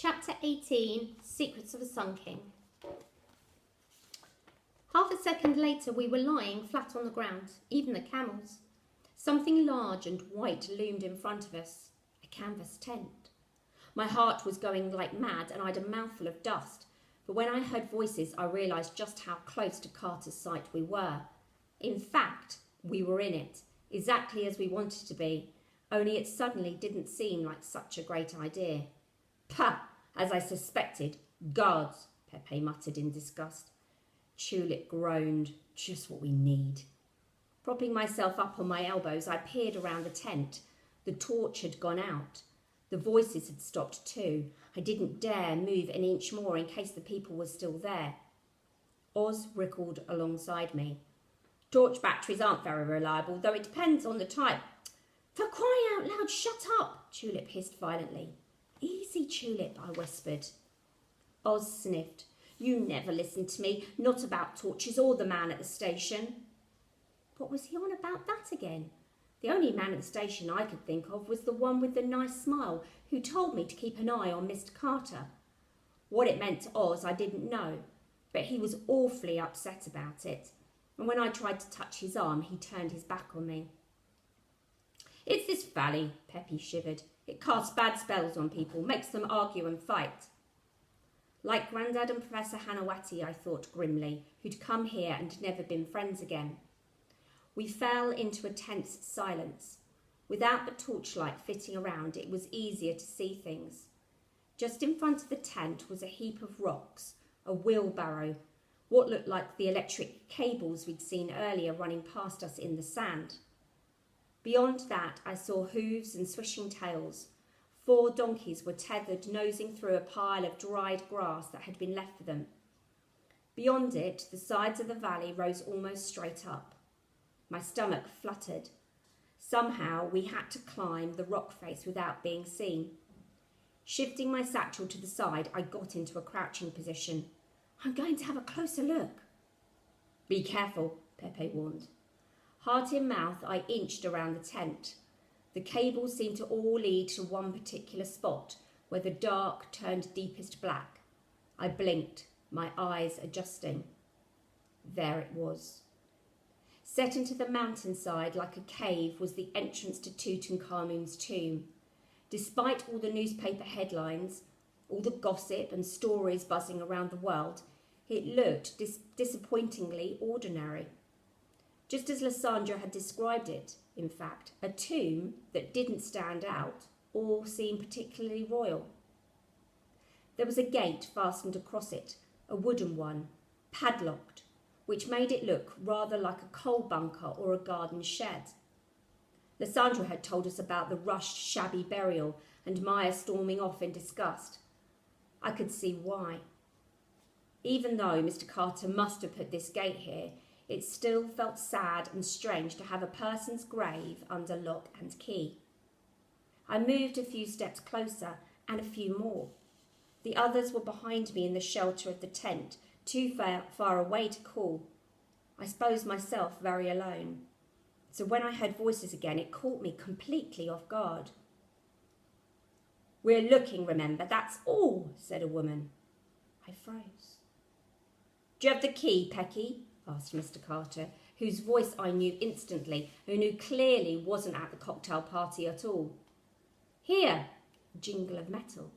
Chapter 18, Secrets of a Sun King. Half a second later we were lying flat on the ground, even the camels. Something large and white loomed in front of us, a canvas tent. My heart was going like mad and I'd a mouthful of dust, but when I heard voices I realised just how close to Carter's site we were. In fact, we were in it, exactly as we wanted to be, only it suddenly didn't seem like such a great idea. Pah! As I suspected. Guards, Pepe muttered in disgust. Tulip groaned. Just what we need. Propping myself up on my elbows, I peered around the tent. The torch had gone out. The voices had stopped too. I didn't dare move an inch more in case the people were still there. Oz wriggled alongside me. Torch batteries aren't very reliable, though it depends on the type. For crying out loud, shut up! Tulip hissed violently. Easy, Tulip, I whispered. Oz sniffed. You never listened to me, not about torches or the man at the station. What was he on about that again? The only man at the station I could think of was the one with the nice smile who told me to keep an eye on Mr. Carter. What it meant to Oz I didn't know, but he was awfully upset about it, and when I tried to touch his arm he turned his back on me. It's this valley, Peppy shivered. It casts bad spells on people, makes them argue and fight. Like Grandad and Professor Hanawati, I thought grimly, who'd come here and never been friends again. We fell into a tense silence. Without the torchlight fitting around, it was easier to see things. Just in front of the tent was a heap of rocks, a wheelbarrow, what looked like the electric cables we'd seen earlier running past us in the sand. Beyond that, I saw hooves and swishing tails. 4 donkeys were tethered, nosing through a pile of dried grass that had been left for them. Beyond it, the sides of the valley rose almost straight up. My stomach fluttered. Somehow, we had to climb the rock face without being seen. Shifting my satchel to the side, I got into a crouching position. I'm going to have a closer look. Be careful, Pepe warned. Heart in mouth, I inched around the tent. The cables seemed to all lead to one particular spot, where the dark turned deepest black. I blinked, my eyes adjusting. There it was. Set into the mountainside like a cave was the entrance to Tutankhamun's tomb. Despite all the newspaper headlines, all the gossip and stories buzzing around the world, it looked disappointingly ordinary. Just as Lysandra had described it, in fact, a tomb that didn't stand out or seem particularly royal. There was a gate fastened across it, a wooden one, padlocked, which made it look rather like a coal bunker or a garden shed. Lysandra had told us about the rushed, shabby burial and Maya storming off in disgust. I could see why. Even though Mr. Carter must have put this gate here, it still felt sad and strange to have a person's grave under lock and key. I moved a few steps closer and a few more. The others were behind me in the shelter of the tent, too far away to call. I supposed myself very alone. So when I heard voices again, it caught me completely off guard. We're looking, remember, that's all, said a woman. I froze. Do you have the key, Pecky? Asked Mr. Carter, whose voice I knew instantly, and who clearly wasn't at the cocktail party at all. Here, a jingle of metal,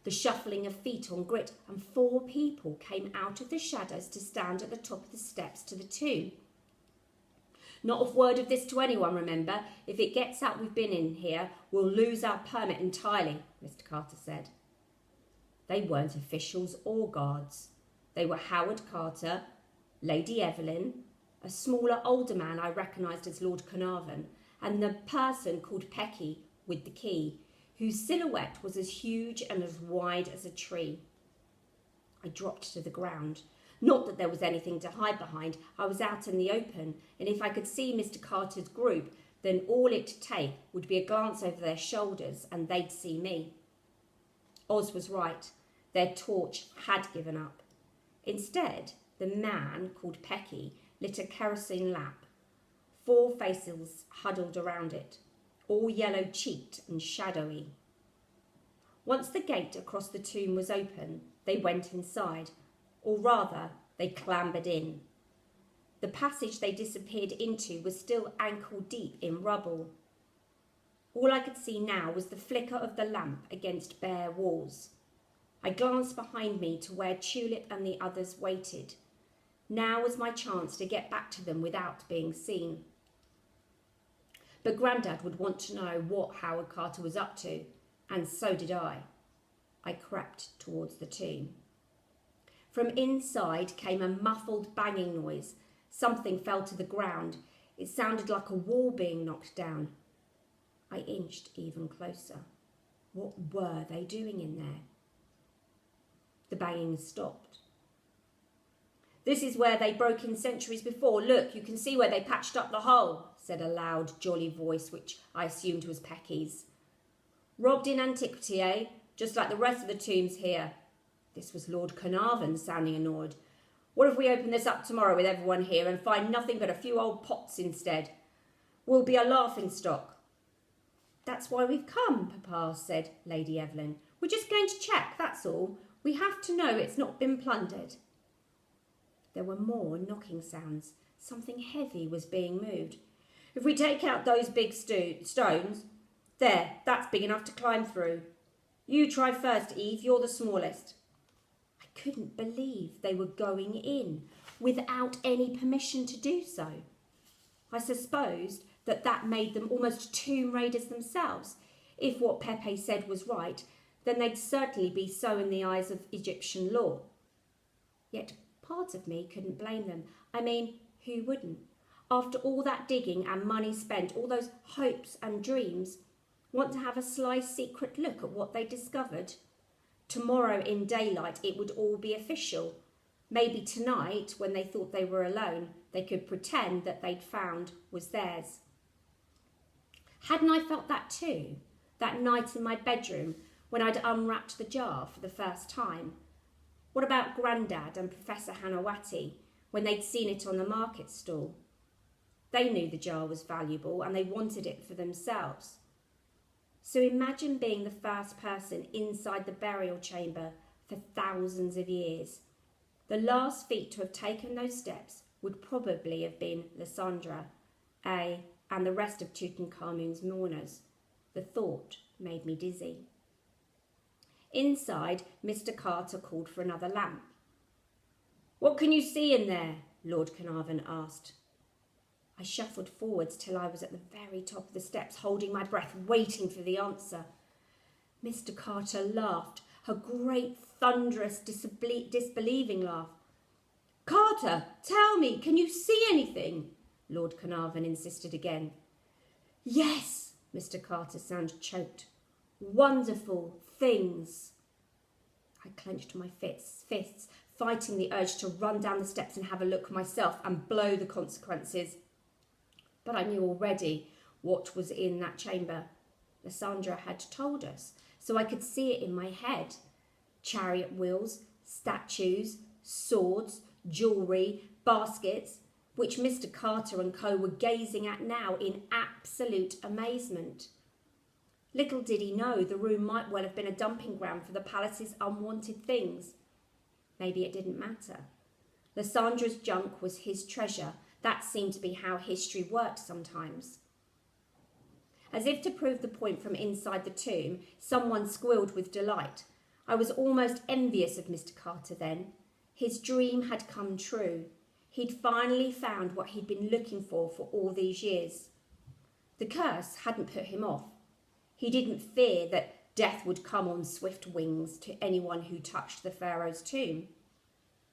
the shuffling of feet on grit, and 4 people came out of the shadows to stand at the top of the steps to the tomb. Not a word of this to anyone, remember. If it gets out we've been in here, we'll lose our permit entirely, Mr. Carter said. They weren't officials or guards. They were Howard Carter, Lady Evelyn, a smaller, older man I recognised as Lord Carnarvon, and the person called Pecky with the key, whose silhouette was as huge and as wide as a tree. I dropped to the ground. Not that there was anything to hide behind. I was out in the open, and if I could see Mr. Carter's group, then all it'd take would be a glance over their shoulders and they'd see me. Oz was right. Their torch had given up. Instead, the man, called Pecky, lit a kerosene lamp. 4 faces huddled around it, all yellow-cheeked and shadowy. Once the gate across the tomb was open, they went inside, or rather, they clambered in. The passage they disappeared into was still ankle deep in rubble. All I could see now was the flicker of the lamp against bare walls. I glanced behind me to where Tulip and the others waited. Now was my chance to get back to them without being seen. But Grandad would want to know what Howard Carter was up to, and so did I. I crept towards the tomb. From inside came a muffled banging noise. Something fell to the ground. It sounded like a wall being knocked down. I inched even closer. What were they doing in there? The banging stopped. "This is where they broke in centuries before. Look, you can see where they patched up the hole," said a loud, jolly voice, which I assumed was Pecky's. "Robbed in antiquity, eh? Just like the rest of the tombs here." This was Lord Carnarvon, sounding annoyed. "What if we open this up tomorrow with everyone here and find nothing but a few old pots instead? We'll be a laughing stock." "That's why we've come, Papa," said Lady Evelyn. "We're just going to check, that's all. We have to know it's not been plundered." There were more knocking sounds. Something heavy was being moved. "If we take out those big stones, there, that's big enough to climb through. You try first, Eve, you're the smallest." I couldn't believe they were going in without any permission to do so. I supposed that made them almost tomb raiders themselves. If what Pepe said was right, then they'd certainly be so in the eyes of Egyptian law. Yet part of me couldn't blame them. I mean, who wouldn't? After all that digging and money spent, all those hopes and dreams, want to have a sly secret look at what they discovered? Tomorrow in daylight it would all be official. Maybe tonight, when they thought they were alone, they could pretend that they'd found was theirs. Hadn't I felt that too, that night in my bedroom when I'd unwrapped the jar for the first time? What about Grandad and Professor Hanawati when they'd seen it on the market stall? They knew the jar was valuable and they wanted it for themselves. So imagine being the first person inside the burial chamber for thousands of years. The last feet to have taken those steps would probably have been Lysandra, and the rest of Tutankhamun's mourners. The thought made me dizzy. Inside, Mr. Carter called for another lamp. "What can you see in there?" Lord Carnarvon asked. I shuffled forwards till I was at the very top of the steps, holding my breath, waiting for the answer. Mr. Carter laughed, a great, thunderous, disbelieving laugh. "Carter, tell me, can you see anything?" Lord Carnarvon insisted again. "Yes," Mr. Carter sounded choked. "Wonderful things." I clenched my fists, fighting the urge to run down the steps and have a look myself and blow the consequences. But I knew already what was in that chamber. Lysandra had told us, so I could see it in my head. Chariot wheels, statues, swords, jewellery, baskets, which Mr. Carter and co were gazing at now in absolute amazement. Little did he know the room might well have been a dumping ground for the palace's unwanted things. Maybe it didn't matter. Lysandra's junk was his treasure. That seemed to be how history worked sometimes. As if to prove the point from inside the tomb, someone squealed with delight. I was almost envious of Mr. Carter then. His dream had come true. He'd finally found what he'd been looking for all these years. The curse hadn't put him off. He didn't fear that death would come on swift wings to anyone who touched the pharaoh's tomb.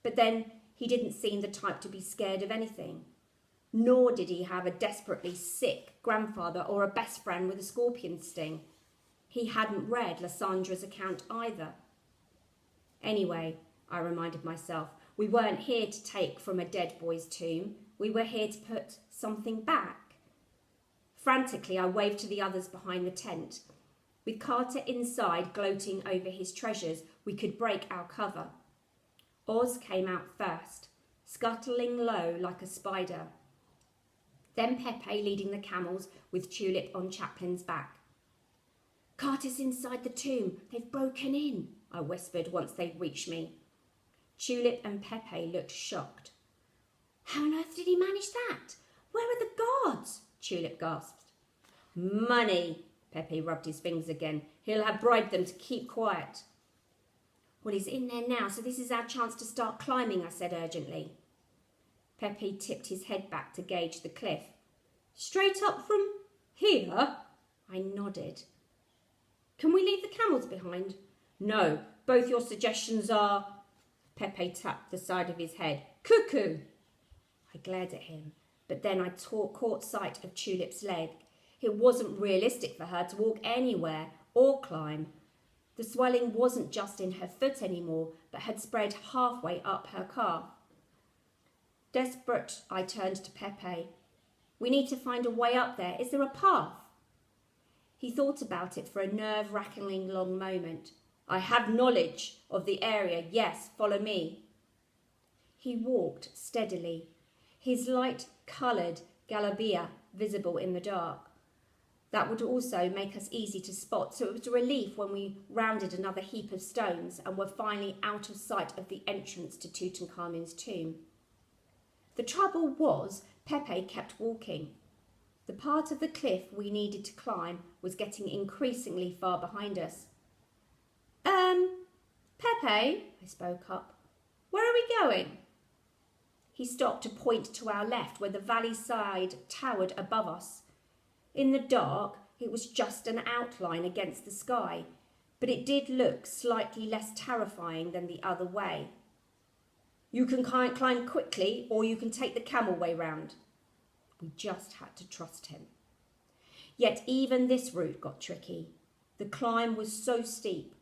But then he didn't seem the type to be scared of anything. Nor did he have a desperately sick grandfather or a best friend with a scorpion sting. He hadn't read Lysandra's account either. Anyway, I reminded myself, we weren't here to take from a dead boy's tomb. We were here to put something back. Frantically, I waved to the others behind the tent. With Carter inside gloating over his treasures, we could break our cover. Oz came out first, scuttling low like a spider. Then Pepe leading the camels with Tulip on Chaplin's back. Carter's inside the tomb. They've broken in, I whispered once they'd reached me. Tulip and Pepe looked shocked. How on earth did he manage that? Where are the guards? Tulip gasped. Money, Pepe rubbed his fingers again. He'll have bribed them to keep quiet. Well, he's in there now, so this is our chance to start climbing, I said urgently. Pepe tipped his head back to gauge the cliff. Straight up from here? I nodded. Can we leave the camels behind? No, both your suggestions are... Pepe tapped the side of his head. Cuckoo! I glared at him, but then I caught sight of Tulip's leg. It wasn't realistic for her to walk anywhere or climb. The swelling wasn't just in her foot anymore, but had spread halfway up her calf. Desperate, I turned to Pepe. We need to find a way up there. Is there a path? He thought about it for a nerve-wracking long moment. I have knowledge of the area. Yes, follow me. He walked steadily, his light-coloured galabia visible in the dark. That would also make us easy to spot, so it was a relief when we rounded another heap of stones and were finally out of sight of the entrance to Tutankhamun's tomb. The trouble was, Pepe kept walking. The part of the cliff we needed to climb was getting increasingly far behind us. Pepe, I spoke up, where are we going? He stopped to point to our left, where the valley side towered above us. In the dark, it was just an outline against the sky, but it did look slightly less terrifying than the other way. You can climb quickly, or you can take the camel way round. We just had to trust him. Yet even this route got tricky. The climb was so steep.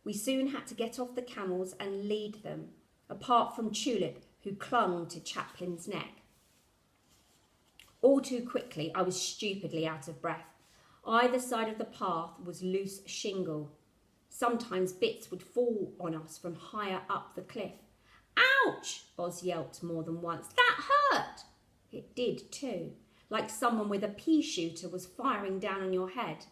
We soon had to get off the camels and lead them, apart from Tulip, who clung to Chaplin's neck. All too quickly, I was stupidly out of breath. Either side of the path was loose shingle. Sometimes bits would fall on us from higher up the cliff. Ouch! Oz yelped more than once. That hurt! It did too, like someone with a pea shooter was firing down on your head.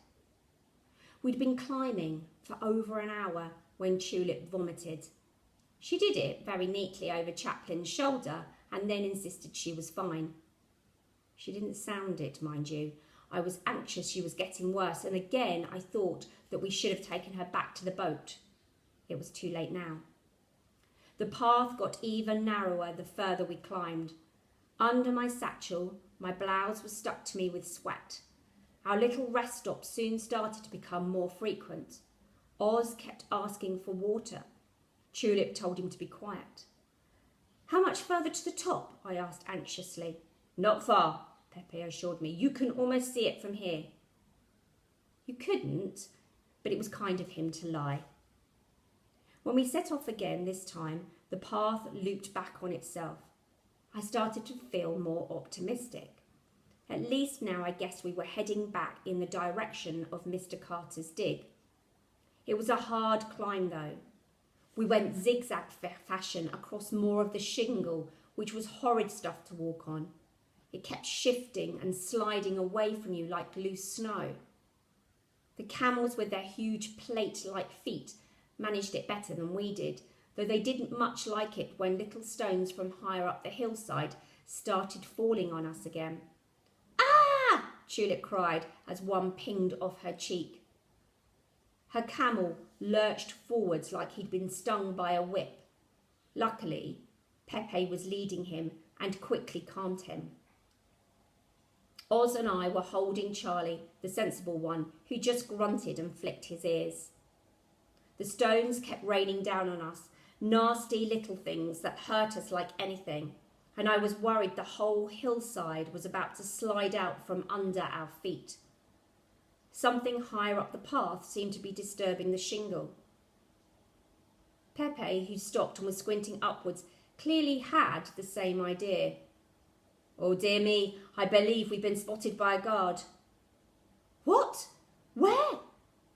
We'd been climbing for over an hour when Tulip vomited. She did it very neatly over Chaplin's shoulder and then insisted she was fine. She didn't sound it, mind you. I was anxious she was getting worse, and again I thought that we should have taken her back to the boat. It was too late now. The path got even narrower the further we climbed. Under my satchel, my blouse was stuck to me with sweat. Our little rest stops soon started to become more frequent. Oz kept asking for water. Tulip told him to be quiet. How much further to the top? I asked anxiously. Not far, Pepe assured me. You can almost see it from here. You couldn't, but it was kind of him to lie. When we set off again this time, the path looped back on itself. I started to feel more optimistic. At least now I guessed we were heading back in the direction of Mr. Carter's dig. It was a hard climb though. We went zigzag fashion across more of the shingle, which was horrid stuff to walk on. It kept shifting and sliding away from you like loose snow. The camels with their huge plate-like feet managed it better than we did, though they didn't much like it when little stones from higher up the hillside started falling on us again. Ah! Tulip cried as one pinged off her cheek. Her camel lurched forwards like he'd been stung by a whip. Luckily, Pepe was leading him and quickly calmed him. Oz and I were holding Charlie, the sensible one, who just grunted and flicked his ears. The stones kept raining down on us, nasty little things that hurt us like anything, and I was worried the whole hillside was about to slide out from under our feet. Something higher up the path seemed to be disturbing the shingle. Pepe, who stopped and was squinting upwards, clearly had the same idea. Oh dear me, I believe we've been spotted by a guard. What? Where?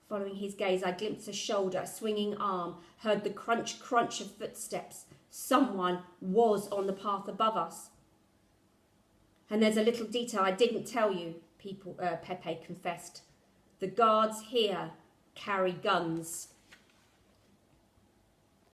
Following his gaze, I glimpsed a shoulder, a swinging arm, heard the crunch of footsteps. Someone was on the path above us. And there's a little detail I didn't tell you, Pepe confessed. The guards here carry guns.